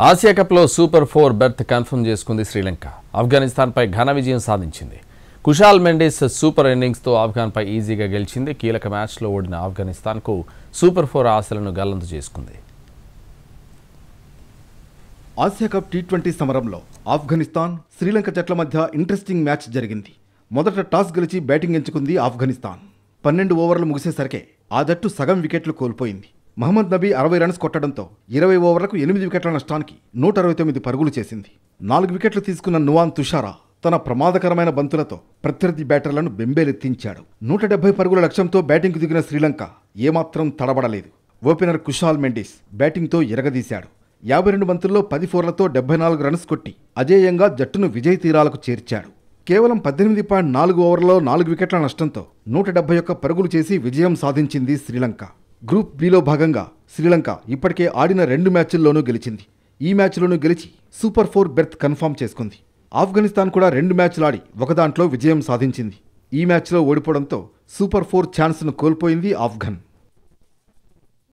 Asia కప్లో super 4 berth confirm చేసుకుంది శ్రీలంక. ఆఫ్ఘనిస్తాన్పై ఘన విజయం సాధించింది. కుషాల్ మెండిస్ సూపర్ ఇన్నింగ్స్తో ఆఫ్ఘన్పై ఈజీగా గెలిచింది. కీలక మ్యాచ్లో ఓడిన ఆఫ్ఘనిస్తాన్కు సూపర్ 4 ఆశలను గల్లంతు చేసుకుంది. ఆసియా కప్ టీ20 సమరంలో ఆఫ్ఘనిస్తాన్, శ్రీలంక జట్ల మధ్య ఇంట్రెస్టింగ్ మ్యాచ్ జరిగింది. మొదట టాస్ గెలిచి బ్యాటింగ్ ఎంచుకుంది ఆఫ్ఘనిస్తాన్. 12 ఓవర్లు ముగిసేసరికే ఆ జట్టు సగం వికెట్లు కోల్పోయింది. మహమ్మద్ నబీ 60 రన్స్ కొట్టడంతో 20 ఓవర్లకు 8 వికెట్ల నష్టానికి 169 పరుగులు చేసింది. 4 వికెట్లు తీసుకున్న నువాన్ తుషారా తన ప్రమాదకరమైన బంతులతో ప్రత్యర్థి బ్యాటర్లను బెంబేలెత్తించాడు. 170 పరుగుల లక్ష్యంతో బ్యాటింగ్కు దిగిన శ్రీలంక ఏమాత్రం తడబడలేదు. ఓపెనర్ కుషాల్ మెండిస్ బ్యాటింగ్తో ఎరగదీశాడు. 52 బంతుల్లో 10 ఫోర్లతో 74 రన్స్ కొట్టి అజేయంగా జట్టును విజయ తీరాలకు చేర్చాడు. కేవలం 18.4 ఓవర్లలో 4 వికెట్ల నష్టంతో 171 పరుగులు చేసి విజయం సాధించింది శ్రీలంక. గ్రూప్ బిలో భాగంగా శ్రీలంక ఇప్పటికే ఆడిన 2 మ్యాచ్ల్లోనూ గెలిచింది. ఈ మ్యాచ్లోనూ గెలిచి సూపర్ 4 బెర్త్ కన్ఫర్మ్ చేసుకుంది. ఆఫ్ఘనిస్తాన్ కూడా 2 మ్యాచ్లాడి ఒకదాంట్లో విజయం సాధించింది. ఈ మ్యాచ్లో ఓడిపోవడంతో సూపర్ 4 ఛాన్స్ను కోల్పోయింది ఆఫ్ఘన్.